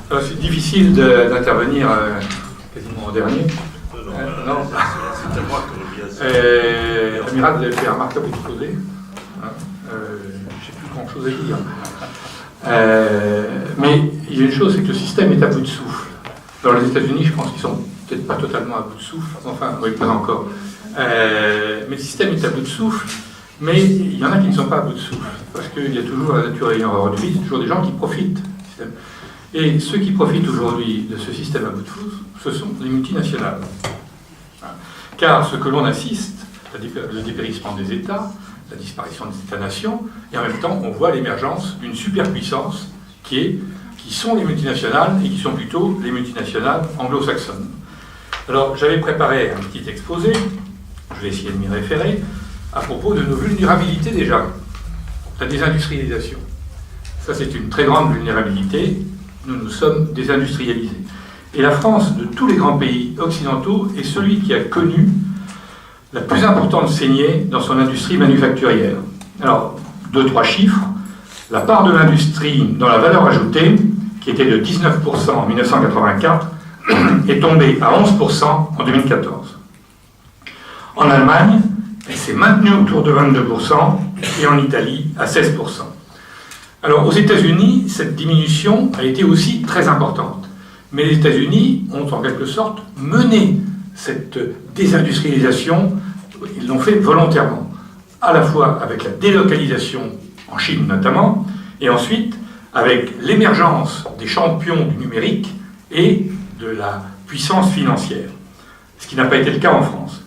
C'est difficile d'intervenir quasiment en dernier. Non. C'est à moi que L'amiral, vous avez fait un remarquable exposé. Je n'ai plus grand-chose à dire. Mais il y a une chose, c'est que le système est à bout de souffle. Dans les États-Unis, je pense qu'ils sont peut-être pas totalement à bout de souffle. Enfin, oui, pas encore. Mais le système est à bout de souffle. Mais il y en a qui ne sont pas à bout de souffle. Parce qu'il y a toujours la nature ayant horreur de vie, c'est toujours des gens qui profitent du système. Et ceux qui profitent aujourd'hui de ce système à bout de souffle, ce sont les multinationales. Car ce que l'on assiste, le dépérissement des États, la disparition des États-nations, et en même temps, on voit l'émergence d'une superpuissance qui sont les multinationales, et qui sont plutôt les multinationales anglo-saxonnes. Alors, j'avais préparé un petit exposé, je vais essayer de m'y référer, à propos de nos vulnérabilités déjà. La désindustrialisation. Ça, c'est une très grande vulnérabilité. Nous nous sommes désindustrialisés. Et la France, de tous les grands pays occidentaux, est celui qui a connu la plus importante saignée dans son industrie manufacturière. Alors, 2-3 chiffres. La part de l'industrie dans la valeur ajoutée, qui était de 19% en 1984, est tombée à 11% en 2014. En Allemagne, elle s'est maintenue autour de 22%, et en Italie, à 16%. Alors, aux États-Unis, cette diminution a été aussi très importante. Mais les États-Unis ont en quelque sorte mené cette désindustrialisation, ils l'ont fait volontairement, à la fois avec la délocalisation en Chine notamment, et ensuite avec l'émergence des champions du numérique et de la puissance financière, ce qui n'a pas été le cas en France.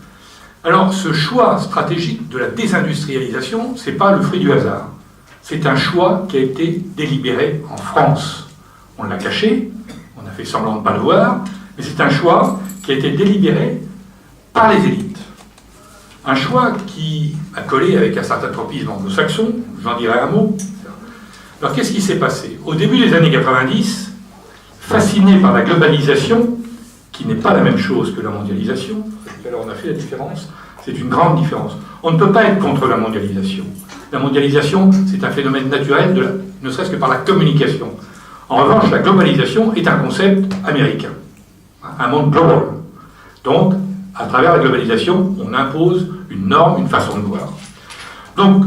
Alors ce choix stratégique de la désindustrialisation, ce n'est pas le fruit du hasard. C'est un choix qui a été délibéré en France. On l'a caché, on a fait semblant de ne pas le voir, mais c'est un choix qui a été délibéré par les élites. Un choix qui a collé avec un certain tropisme anglo-saxon, j'en dirai un mot. Alors qu'est-ce qui s'est passé? Au début des années 90, fasciné par la globalisation, qui n'est pas la même chose que la mondialisation, alors on a fait la différence, c'est une grande différence. On ne peut pas être contre la mondialisation. La mondialisation, c'est un phénomène naturel, ne serait-ce que par la communication. En revanche, la globalisation est un concept américain, un monde global. Donc, à travers la globalisation, on impose une norme, une façon de voir. Donc,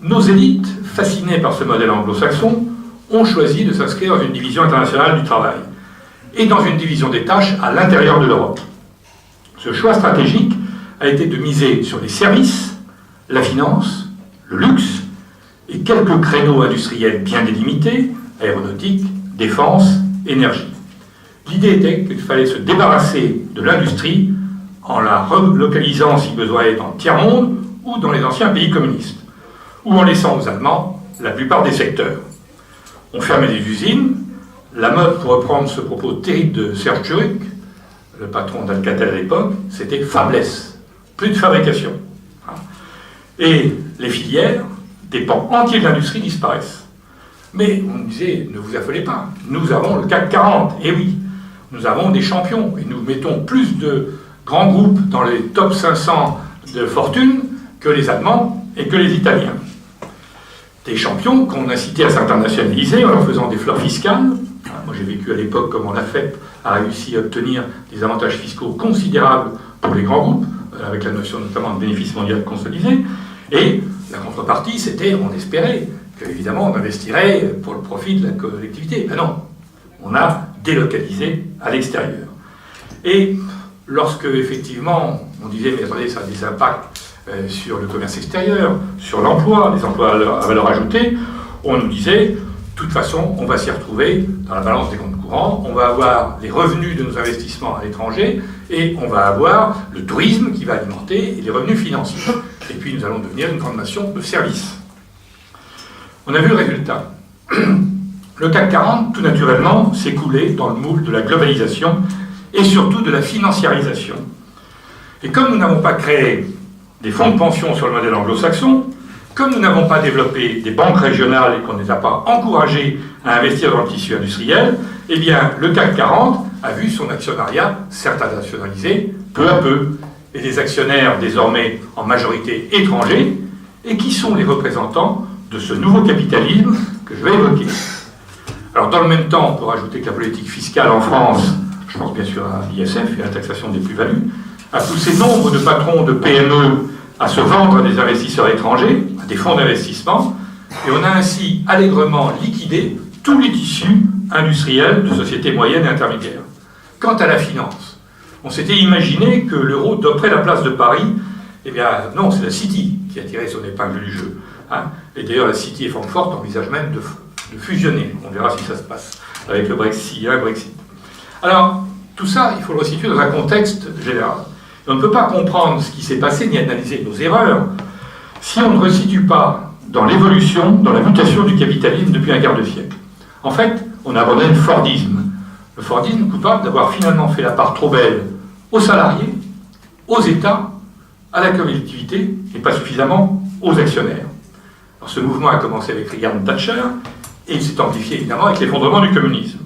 nos élites, fascinées par ce modèle anglo-saxon, ont choisi de s'inscrire dans une division internationale du travail et dans une division des tâches à l'intérieur de l'Europe. Ce choix stratégique a été de miser sur les services, la finance, le luxe et quelques créneaux industriels bien délimités, aéronautique, défense, énergie. L'idée était qu'il fallait se débarrasser de l'industrie en la relocalisant si besoin est dans le tiers-monde ou dans les anciens pays communistes, ou en laissant aux Allemands la plupart des secteurs. On fermait des usines. La mode, pour reprendre ce propos terrible de Serge Tchuruk, le patron d'Alcatel à l'époque, c'était fabless, plus de fabrication. Et les filières, des pans entiers de l'industrie disparaissent. Mais on nous disait, ne vous affolez pas, nous avons le CAC 40, et oui, nous avons des champions, et nous mettons plus de grands groupes dans les top 500 de fortune que les Allemands et que les Italiens. Des champions qu'on incitait à s'internationaliser en leur faisant des fleurs fiscales. Moi j'ai vécu à l'époque comment la FEP a réussi à obtenir des avantages fiscaux considérables pour les grands groupes, avec la notion notamment de bénéfice mondial consolidé. Et la contrepartie, c'était, on espérait, qu'évidemment on investirait pour le profit de la collectivité. Ben non, on a délocalisé à l'extérieur. Et lorsque, effectivement, on disait, mais attendez, ça a des impacts sur le commerce extérieur, sur l'emploi, les emplois à valeur ajoutée, on nous disait, de toute façon, on va s'y retrouver dans la balance des comptes courants, on va avoir les revenus de nos investissements à l'étranger, et on va avoir le tourisme qui va alimenter les revenus financiers. Et puis nous allons devenir une grande nation de services. On a vu le résultat. Le CAC 40, tout naturellement, s'est coulé dans le moule de la globalisation et surtout de la financiarisation. Et comme nous n'avons pas créé des fonds de pension sur le modèle anglo-saxon, comme nous n'avons pas développé des banques régionales et qu'on ne les a pas encouragés à investir dans le tissu industriel, eh bien, le CAC 40 a vu son actionnariat s'internationaliser peu à peu. Et des actionnaires désormais en majorité étrangers, et qui sont les représentants de ce nouveau capitalisme que je vais évoquer. Alors dans le même temps, on peut rajouter que la politique fiscale en France, je pense bien sûr à l'ISF et à la taxation des plus-values, a poussé nombre de patrons de PME à se vendre à des investisseurs étrangers, à des fonds d'investissement, et on a ainsi allègrement liquidé tous les tissus industriels de sociétés moyennes et intermédiaires. Quant à la finance, on s'était imaginé que l'euro doperait la place de Paris. Eh bien non, c'est la City qui a tiré son épingle du jeu. Et d'ailleurs, la City et Francfort envisagent même de fusionner. On verra si ça se passe avec le Brexit. Alors, tout ça, il faut le resituer dans un contexte général. Et on ne peut pas comprendre ce qui s'est passé ni analyser nos erreurs si on ne resitue pas dans l'évolution, dans la mutation du capitalisme depuis un quart de siècle. En fait, on a abandonné le Fordisme. Le Fordisme coupable d'avoir finalement fait la part trop belle aux salariés, aux États, à la collectivité et pas suffisamment aux actionnaires. Alors, ce mouvement a commencé avec Reagan Thatcher et il s'est amplifié évidemment avec l'effondrement du communisme.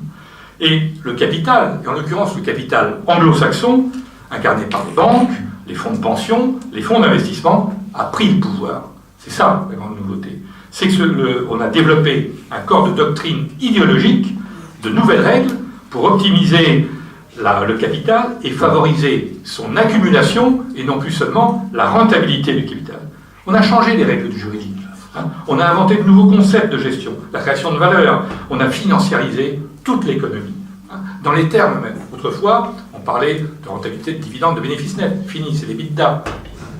Et le capital, et en l'occurrence le capital anglo-saxon, incarné par les banques, les fonds de pension, les fonds d'investissement, a pris le pouvoir. C'est ça la grande nouveauté. C'est qu'on a développé un corps de doctrine idéologique, de nouvelles règles pour optimiser le capital et favoriser son accumulation et non plus seulement la rentabilité du capital. On a changé les règles du juridique. On a inventé de nouveaux concepts de gestion, la création de valeur. On a financiarisé toute l'économie. Dans les termes même. Autrefois, on parlait de rentabilité, de dividendes, de bénéfices nets. Fini, c'est l'EBITDA,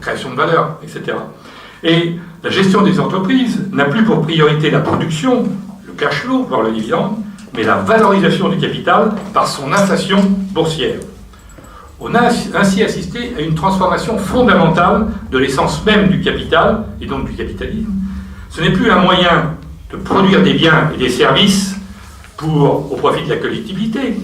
création de valeur, etc. Et la gestion des entreprises n'a plus pour priorité la production, le cash flow, voire le dividende, mais la valorisation du capital par son inflation boursière. On a ainsi assisté à une transformation fondamentale de l'essence même du capital, et donc du capitalisme. Ce n'est plus un moyen de produire des biens et des services au profit de la collectivité,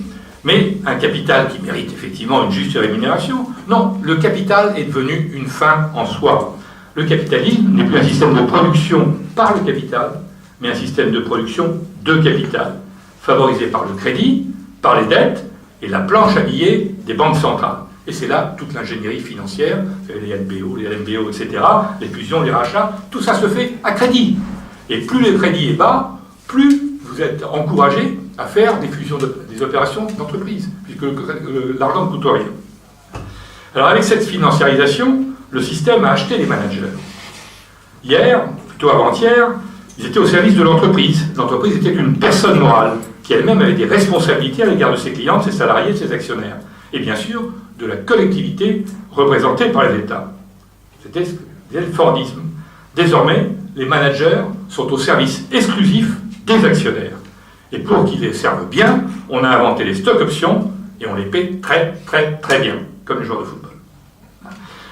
mais un capital qui mérite effectivement une juste rémunération. Non, le capital est devenu une fin en soi. Le capitalisme n'est plus un système de production par le capital, mais un système de production de capital, favorisé par le crédit, par les dettes et la planche à billets des banques centrales. Et c'est là toute l'ingénierie financière, les LBO, les LMBO, etc., les fusions, les rachats, tout ça se fait à crédit. Et plus le crédit est bas, plus vous êtes encouragé à faire des fusions, des opérations d'entreprise, puisque l'argent ne coûte rien. Alors avec cette financiarisation, le système a acheté les managers. Hier, plutôt avant-hier, ils étaient au service de l'entreprise. L'entreprise était une personne morale, qui elle-même avait des responsabilités à l'égard de ses clients, de ses salariés, de ses actionnaires. Et bien sûr, de la collectivité représentée par les États. C'était le Fordisme. Désormais, les managers sont au service exclusif des actionnaires. Et pour qu'ils les servent bien, on a inventé les stock options et on les paie très très très bien, comme les joueurs de football.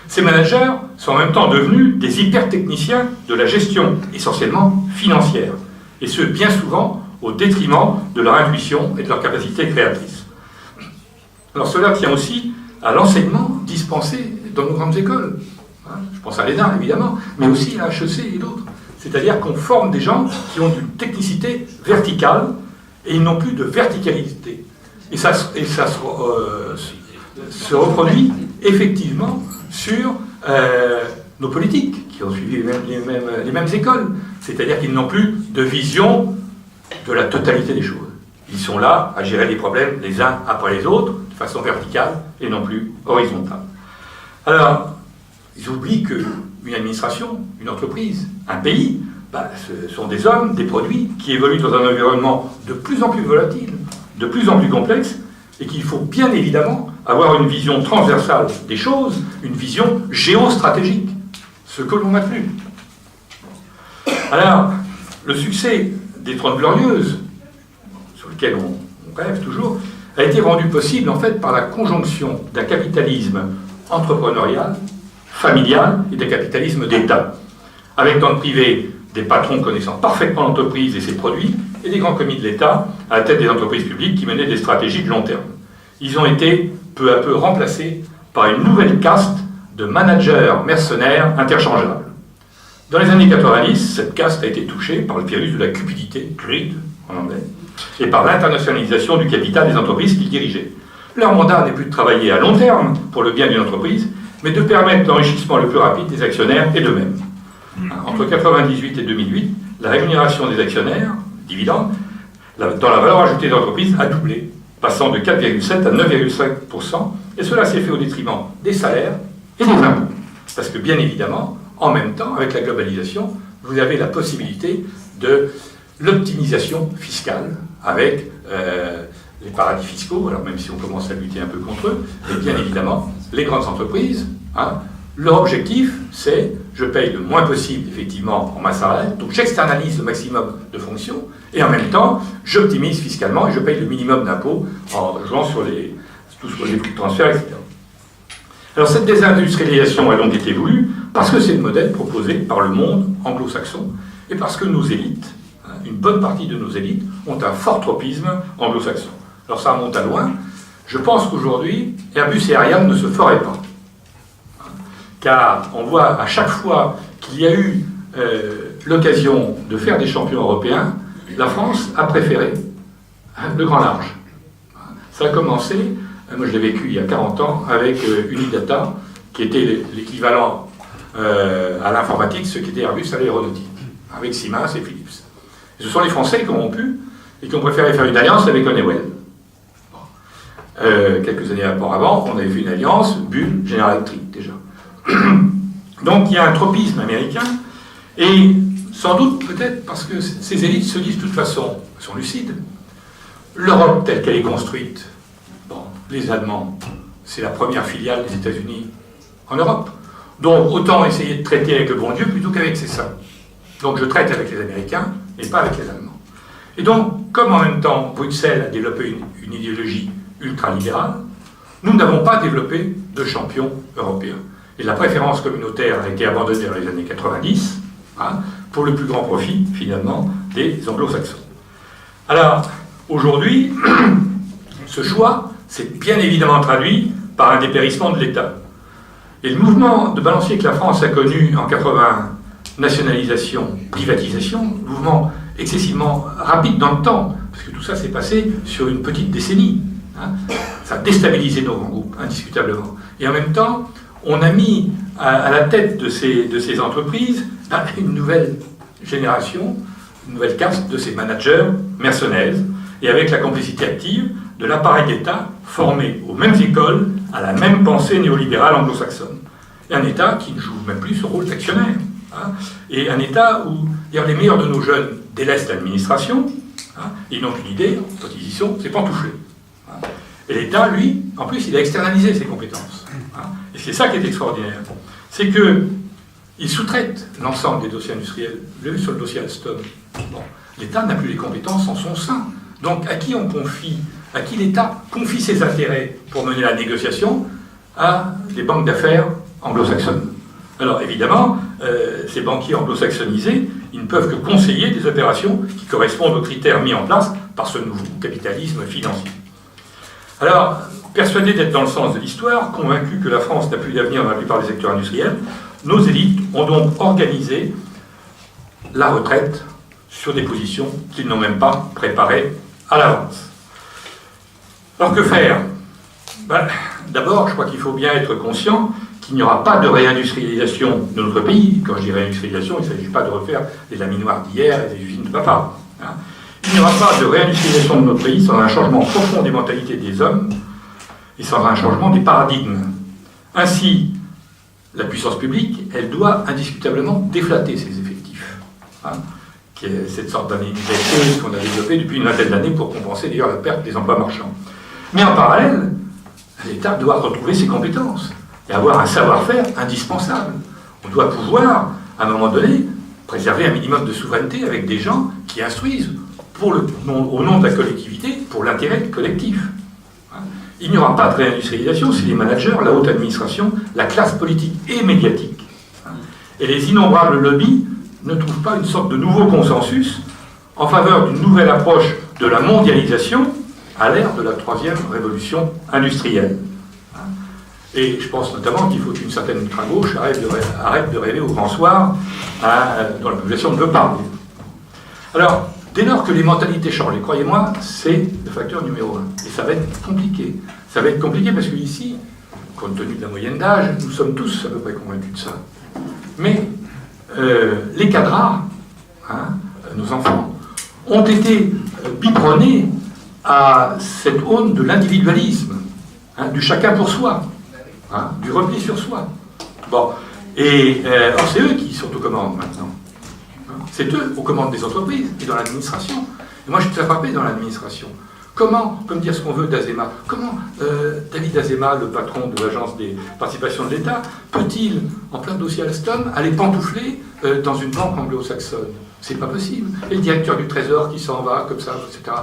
Ces managers sont en même temps devenus des hyper-techniciens de la gestion, essentiellement financière, et ce, bien souvent, au détriment de leur intuition et de leur capacité créatrice. Alors cela tient aussi à l'enseignement dispensé dans nos grandes écoles. Je pense à l'ENA, évidemment, mais aussi à HEC et d'autres. C'est-à-dire qu'on forme des gens qui ont une technicité verticale et ils n'ont plus de verticalité. Et ça se reproduit effectivement sur nos politiques qui ont suivi les mêmes écoles. C'est-à-dire qu'ils n'ont plus de vision de la totalité des choses. Ils sont là à gérer les problèmes les uns après les autres de façon verticale et non plus horizontale. Alors, ils oublient qu'une administration, une entreprise, un pays, ce sont des hommes, des produits qui évoluent dans un environnement de plus en plus volatile, de plus en plus complexe, et qu'il faut bien évidemment avoir une vision transversale des choses, une vision géostratégique, ce que l'on n'a plus. Alors, le succès des 30 Glorieuses, sur lequel on rêve toujours, a été rendu possible en fait par la conjonction d'un capitalisme entrepreneurial, familial et d'un capitalisme d'État, avec dans le privé des patrons connaissant parfaitement l'entreprise et ses produits, et des grands commis de l'État à la tête des entreprises publiques qui menaient des stratégies de long terme. Ils ont été peu à peu remplacés par une nouvelle caste de managers mercenaires interchangeables. Dans les années 90, cette caste a été touchée par le virus de la cupidité, greed en anglais, et par l'internationalisation du capital des entreprises qu'ils dirigeaient. Leur mandat n'est plus de travailler à long terme pour le bien d'une entreprise, mais de permettre l'enrichissement le plus rapide des actionnaires et d'eux-mêmes. Entre 1998 et 2008, la rémunération des actionnaires, dividendes, dans la valeur ajoutée de l'entreprise a doublé, passant de 4,7 à 9,5%, et cela s'est fait au détriment des salaires et des impôts. Parce que bien évidemment, en même temps, avec la globalisation, vous avez la possibilité de l'optimisation fiscale avec les paradis fiscaux, alors même si on commence à lutter un peu contre eux, mais bien évidemment, les grandes entreprises, leur objectif, c'est je paye le moins possible, effectivement, en masse salariale, donc j'externalise le maximum de fonctions, et en même temps, j'optimise fiscalement et je paye le minimum d'impôts en jouant sur les prix de transfert, etc. Alors cette désindustrialisation a donc été voulue parce que c'est le modèle proposé par le monde anglo-saxon et parce que nos élites, une bonne partie de nos élites, ont un fort tropisme anglo-saxon. Alors ça remonte à loin. Je pense qu'aujourd'hui, Airbus et Ariane ne se feraient pas. Car on voit à chaque fois qu'il y a eu l'occasion de faire des champions européens, la France a préféré le grand large. Ça a commencé, moi je l'ai vécu il y a 40 ans, avec Unidata, qui était l'équivalent à l'informatique, ce qui était Airbus à l'aéronautique, avec Siemens et Philips. Et ce sont les Français qui ont pu et qui ont préféré faire une alliance avec Honeywell. Quelques années auparavant, on avait fait une alliance Bull General Electric déjà. Donc il y a un tropisme américain, et sans doute peut-être parce que ces élites se disent de toute façon, elles sont lucides, l'Europe telle qu'elle est construite, les Allemands, c'est la première filiale des États-Unis en Europe. Donc autant essayer de traiter avec le bon Dieu plutôt qu'avec ses saints. Donc je traite avec les Américains et pas avec les Allemands. Et donc, comme en même temps Bruxelles a développé une idéologie ultralibérale, nous n'avons pas développé de champion européen. Et la préférence communautaire a été abandonnée dans les années 90, pour le plus grand profit, finalement, des anglo-saxons. Alors, aujourd'hui, ce choix s'est bien évidemment traduit par un dépérissement de l'État. Et le mouvement de balancier que la France a connu en 80, nationalisation, privatisation, mouvement excessivement rapide dans le temps, parce que tout ça s'est passé sur une petite décennie. Ça a déstabilisé nos grands groupes, indiscutablement. Et en même temps, on a mis à la tête de ces entreprises une nouvelle génération, une nouvelle caste de ces managers mercenaires, et avec la complicité active de l'appareil d'État formé aux mêmes écoles, à la même pensée néolibérale anglo-saxonne. Et un État qui ne joue même plus ce rôle d'actionnaire. Et un État où les meilleurs de nos jeunes délaissent l'administration, ils n'ont qu'une idée, quand ils y sont, c'est pantoufler. Et l'État, lui, en plus, il a externalisé ses compétences. Et c'est ça qui est extraordinaire. C'est qu'il sous-traite l'ensemble des dossiers industriels. Vous l'avez vu sur le dossier Alstom. L'État n'a plus les compétences en son sein. Donc à qui on confie, à qui l'État confie ses intérêts pour mener la négociation? À des banques d'affaires anglo-saxonnes. Alors évidemment, ces banquiers anglo-saxonisés, ils ne peuvent que conseiller des opérations qui correspondent aux critères mis en place par ce nouveau capitalisme financier. Alors, persuadés d'être dans le sens de l'histoire, convaincus que la France n'a plus d'avenir dans la plupart des secteurs industriels, nos élites ont donc organisé la retraite sur des positions qu'ils n'ont même pas préparées à l'avance. Alors que faire? D'abord, je crois qu'il faut bien être conscient qu'il n'y aura pas de réindustrialisation de notre pays. Quand je dis réindustrialisation, il ne s'agit pas de refaire les laminoirs d'hier et des usines de papa. Il n'y aura pas de réindustrialisation de notre pays sans un changement profond des mentalités des hommes et sans un changement des paradigmes. Ainsi, la puissance publique, elle doit indiscutablement déflatter ses effectifs. Qui est cette sorte d'indemnité qu'on a développée depuis une vingtaine d'années pour compenser d'ailleurs la perte des emplois marchands. Mais en parallèle, l'État doit retrouver ses compétences et avoir un savoir-faire indispensable. On doit pouvoir, à un moment donné, préserver un minimum de souveraineté avec des gens qui instruisent au nom de la collectivité pour l'intérêt collectif. Il n'y aura pas de réindustrialisation si les managers, la haute administration, la classe politique et médiatique et les innombrables lobbies ne trouvent pas une sorte de nouveau consensus en faveur d'une nouvelle approche de la mondialisation à l'ère de la troisième révolution industrielle. Et je pense notamment qu'il faut qu'une certaine ultra-gauche arrête de rêver au grand soir dont la population ne veut pas. Alors, dès lors que les mentalités changent, et croyez-moi, c'est le facteur numéro 1. Et ça va être compliqué. Ça va être compliqué parce qu'ici, compte tenu de la moyenne d'âge, nous sommes tous à peu près convaincus de ça. Mais les cadres, nos enfants, ont été biberonné à cette aune de l'individualisme, hein, du chacun pour soi, hein, du repli sur soi. Bon, et or c'est eux qui sont aux commandes maintenant. C'est eux aux commandes des entreprises et dans l'administration. Et moi je suis très frappé dans l'administration. Comment, on peut me dire ce qu'on veut d'Azema, comment David Azema, le patron de l'agence des participations de l'État, peut-il, en plein dossier Alstom, aller pantoufler dans une banque anglo-saxonne? C'est pas possible. Et le directeur du Trésor qui s'en va, comme ça, etc.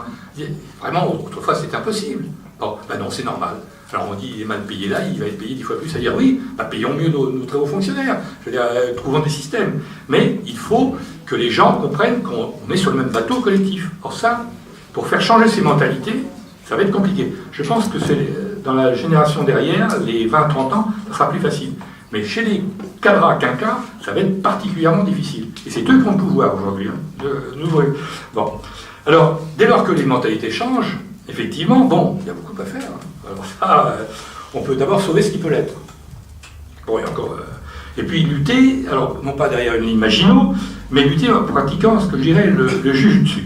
Vraiment, autrefois, c'était impossible. Bon, ben non, c'est normal. Alors on dit, il est mal payé là, il va être payé 10 fois plus. C'est-à-dire, oui, ben payons mieux nos très hauts fonctionnaires. Je veux dire, trouvons des systèmes. Mais il faut que les gens comprennent qu'on est sur le même bateau collectif. Or ça, pour faire changer ces mentalités, ça va être compliqué. Je pense que c'est dans la génération derrière, les 20-30 ans, ça sera plus facile. Mais chez les cadres quinquas, ça va être particulièrement difficile. Et c'est eux qui ont le pouvoir aujourd'hui. Hein, bon. Alors, dès lors que les mentalités changent, effectivement, bon, il y a beaucoup à faire. Alors ça, on peut d'abord sauver ce qui peut l'être. Bon, et encore... et puis lutter, alors non pas derrière une ligne Maginot, mais lutter en pratiquant ce que je dirais le jujutsu.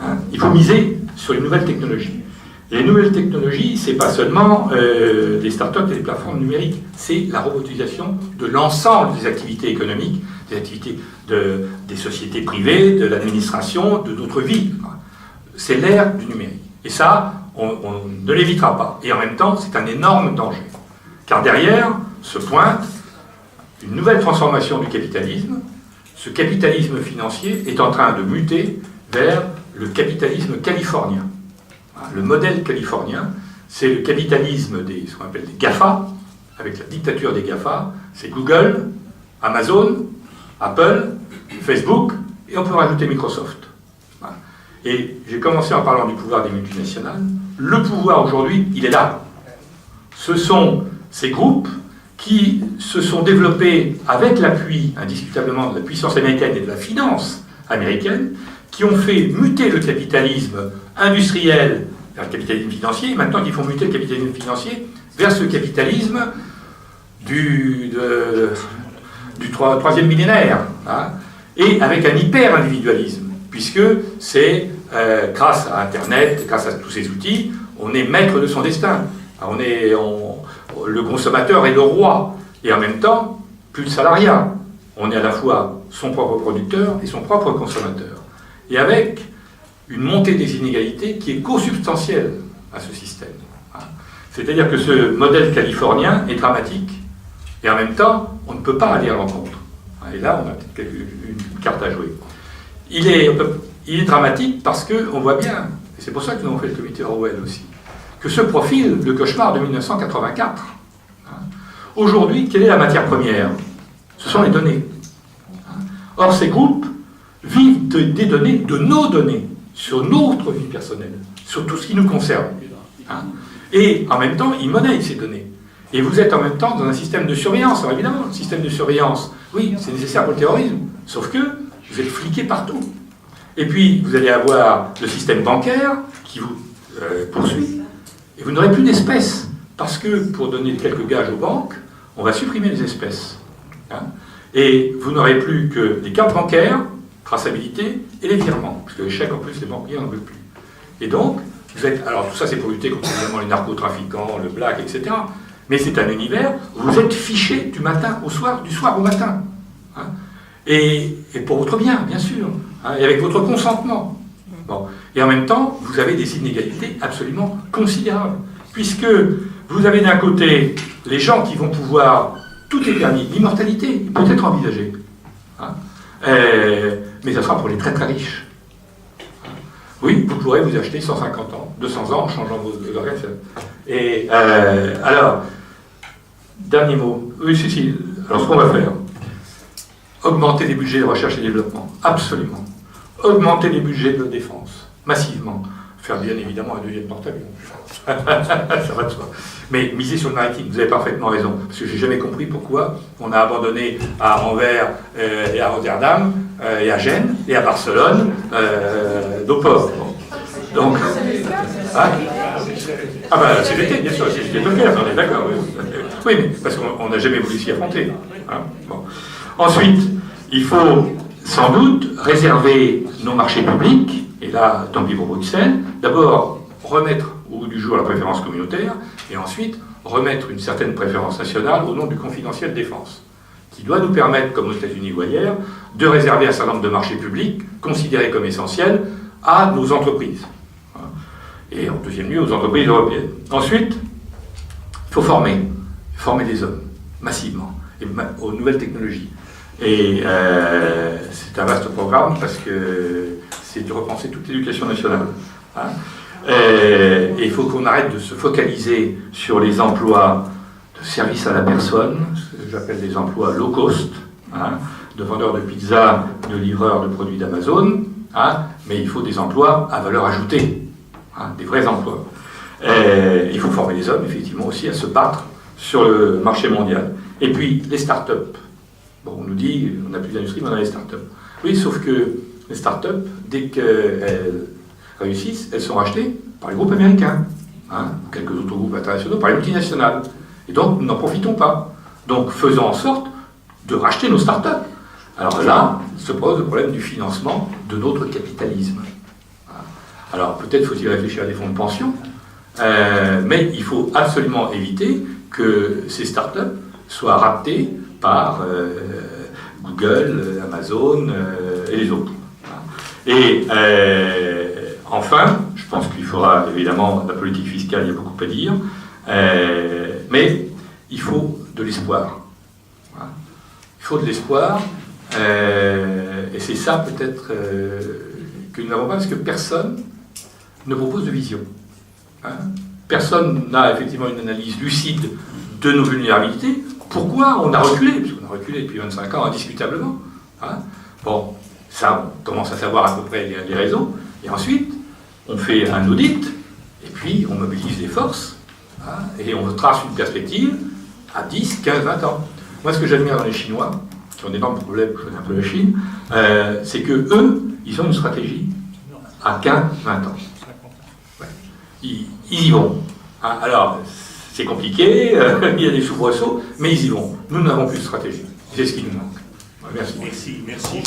Hein, il faut miser sur les nouvelles technologies. Et les nouvelles technologies, c'est pas seulement des startups et des plateformes numériques, c'est la robotisation de l'ensemble des activités économiques, des activités des sociétés privées, de l'administration, de d'autres vies. C'est l'ère du numérique. Et ça, on ne l'évitera pas. Et en même temps, c'est un énorme danger. Car derrière se pointe une nouvelle transformation du capitalisme. Ce capitalisme financier est en train de muter vers le capitalisme californien. Le modèle californien, c'est le capitalisme ce qu'on appelle des GAFA, avec la dictature des GAFA. C'est Google, Amazon, Apple, Facebook, et on peut rajouter Microsoft. Et j'ai commencé en parlant du pouvoir des multinationales. Le pouvoir aujourd'hui, il est là. Ce sont ces groupes qui se sont développés avec l'appui, indiscutablement, de la puissance américaine et de la finance américaine, qui ont fait muter le capitalisme industriel vers le capitalisme financier, et maintenant qu'ils font muter le capitalisme financier vers ce capitalisme du troisième millénaire, hein, et avec un hyper-individualisme, puisque c'est grâce à Internet, grâce à tous ces outils, on est maître de son destin. Le consommateur est le roi, et en même temps, plus de salariat. On est à la fois son propre producteur et son propre consommateur. Et avec une montée des inégalités qui est co-substantielle à ce système. C'est-à-dire que ce modèle californien est dramatique, et en même temps, on ne peut pas aller à l'encontre. Et là, on a peut-être une carte à jouer. Il est dramatique parce qu'on voit bien, et c'est pour ça que nous avons fait le comité Orwell aussi, que se profile le cauchemar de 1984. Aujourd'hui, quelle est la matière première? Ce sont les données. Or, ces groupes vivent des données, de nos données, sur notre vie personnelle, sur tout ce qui nous concerne. Et en même temps, ils monnaient ces données. Et vous êtes en même temps dans un système de surveillance. Alors évidemment, le système de surveillance, oui, c'est nécessaire pour le terrorisme, sauf que vous êtes fliqués partout. Et puis, vous allez avoir le système bancaire qui vous poursuit, et vous n'aurez plus d'espèces, parce que, pour donner quelques gages aux banques, on va supprimer les espèces. Et vous n'aurez plus que les cartes bancaires, traçabilité, et les virements, parce que les chèques, en plus, les banquiers n'en veulent plus. Et donc, alors tout ça, c'est pour lutter contre évidemment les narcotrafiquants, le black, etc. Mais c'est un univers où vous êtes fichés du matin au soir, du soir au matin. Et pour votre bien, bien sûr, et avec votre consentement. Bon. Et en même temps, vous avez des inégalités absolument considérables, puisque vous avez d'un côté les gens qui vont pouvoir, tout est permis, l'immortalité peut être envisagée, mais ça sera pour les très très riches. Oui, vous pourrez vous acheter 150 ans, 200 ans en changeant vos organes. Et alors, dernier mot. Oui, si. Alors, ce qu'on va faire, augmenter les budgets de recherche et développement, absolument. Augmenter les budgets de défense, massivement. Faire bien évidemment un deuxième porte-avions. Ça va de soi. Mais miser sur le maritime, vous avez parfaitement raison. Parce que j'ai jamais compris pourquoi on a abandonné à Anvers et à Rotterdam, et à Gênes, et à Barcelone, nos ports. Donc, c'est l'été, bien sûr, c'est l'été, on est d'accord. Oui, mais parce qu'on n'a jamais voulu s'y affronter. Bon. Ensuite, il faut sans doute réserver nos marchés publics Et là, tant pis pour Bruxelles. D'abord, remettre au goût du jour la préférence communautaire, et ensuite, remettre une certaine préférence nationale au nom du confidentiel défense, qui doit nous permettre, comme aux États-Unis ou ailleurs, de réserver un certain nombre de marchés publics considérés comme essentiels à nos entreprises. Et en deuxième lieu, aux entreprises européennes. Ensuite, il faut former des hommes, massivement, et aux nouvelles technologies. Et c'est un vaste programme parce que c'est de repenser toute l'éducation nationale. Et il faut qu'on arrête de se focaliser sur les emplois de service à la personne, ce que j'appelle des emplois low cost, de vendeurs de pizza, de livreurs de produits d'Amazon, mais il faut des emplois à valeur ajoutée, des vrais emplois. Il faut former les hommes, effectivement, aussi à se battre sur le marché mondial. Et puis, les start-up. Bon, on nous dit, on n'a plus d'industrie, mais on a les start-up. Oui, sauf que les start-up, dès qu'elles réussissent, elles sont rachetées par les groupes américains, ou quelques autres groupes internationaux, par les multinationales. Et donc, nous n'en profitons pas. Donc, faisons en sorte de racheter nos start-up. Alors là, se pose le problème du financement de notre capitalisme. Alors, peut-être faut-il réfléchir à des fonds de pension, mais il faut absolument éviter que ces start-up soient raptées par Google, Amazon et les autres. Et enfin, je pense qu'il faudra évidemment la politique fiscale, il y a beaucoup à dire, mais il faut de l'espoir. Il faut de l'espoir, et c'est ça peut-être que nous n'avons pas, parce que personne ne propose de vision. Personne n'a effectivement une analyse lucide de nos vulnérabilités. Pourquoi on a reculé? Parce qu'on a reculé depuis 25 ans indiscutablement. Bon, ça, on commence à savoir à peu près les raisons. Et ensuite, on fait un audit, et puis on mobilise les forces, et on trace une perspective à 10, 15, 20 ans. Moi, ce que j'admire dans les Chinois, qui ont d'énormes problèmes, je connais un peu la Chine, c'est que eux, ils ont une stratégie à 15, 20 ans. Ouais. Ils y vont. Alors, c'est compliqué, il y a des soubresauts, mais ils y vont. Nous n'avons plus de stratégie. C'est ce qui nous manque. Merci. Merci.